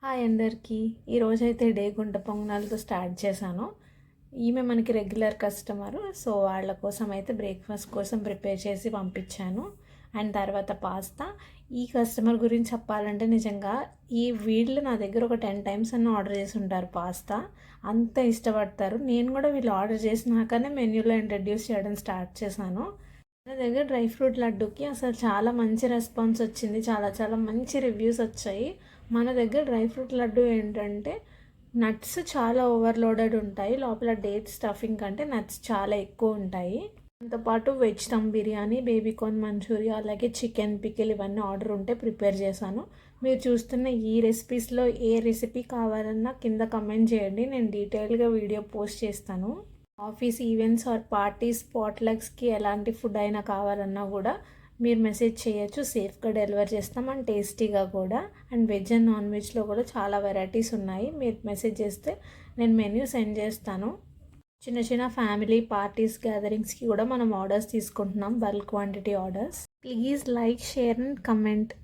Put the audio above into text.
Hi అందరికీ. ఈరోజైతే day గుంట పొంగనాలతో స్టార్ట్ చేశాను. ఈమె మనకి రెగ్యులర్ కస్టమరు. సో వాళ్ళ కోసం అయితే బ్రేక్ఫాస్ట్ కోసం ప్రిపేర్ చేసి పంపించాను. అండ్ తర్వాత పాస్తా. ఈ కస్టమర్ గురించి చెప్పాలంటే నిజంగా వీళ్ళు నా దగ్గర ఒక 10 టైమ్స్ అన్న ఆర్డర్ చేసి ఉంటారు పాస్తా. అంత ఇష్టపడతారు. నేను కూడా వీళ్ళు ఆర్డర్ చేసినాకనే మెన్యూలో ఇంట్రడ్యూస్ చేయడం స్టార్ట్ చేశాను. మన దగ్గర డ్రై ఫ్రూట్ లడ్డూకి అసలు చాలా మంచి రెస్పాన్స్ వచ్చింది. చాలా చాలా మంచి రివ్యూస్ వచ్చాయి. మన దగ్గర డ్రై ఫ్రూట్ లడ్డు ఏంటంటే నట్స్ చాలా ఓవర్లోడెడ్ ఉంటాయి. లోపల డేట్ స్టఫింగ్ కంటే నట్స్ చాలా ఎక్కువ ఉంటాయి. దాంతోపాటు veg dum biryani, baby corn Manchurian, అలాగే చికెన్ పికిల్ ఇవన్నీ ఆర్డర్ ఉంటే ప్రిపేర్ చేశాను. మీరు చూస్తున్న ఈ రెసిపీస్లో ఏ రెసిపీ కావాలన్నా కింద కమెంట్ చేయండి. నేను డీటెయిల్గా వీడియో పోస్ట్ చేస్తాను. ఆఫీస్ ఈవెంట్స్ ఆర్ పార్టీస్ పాట్లక్స్కి ఎలాంటి ఫుడ్ అయినా కావాలన్నా కూడా మీరు మెసేజ్ చేయొచ్చు. సేఫ్గా డెలివర్ చేస్తాం అండ్ టేస్టీగా కూడా. అండ్ వెజ్ అండ్ నాన్ వెజ్లో కూడా చాలా వెరైటీస్ ఉన్నాయి. మీరు మెసేజ్ చేస్తే నేను మెన్యూ సెండ్ చేస్తాను. చిన్న చిన్న ఫ్యామిలీ పార్టీస్ గ్యాదరింగ్స్కి కూడా మనం ఆర్డర్స్ తీసుకుంటున్నాం, bulk quantity orders. Please like, share and comment.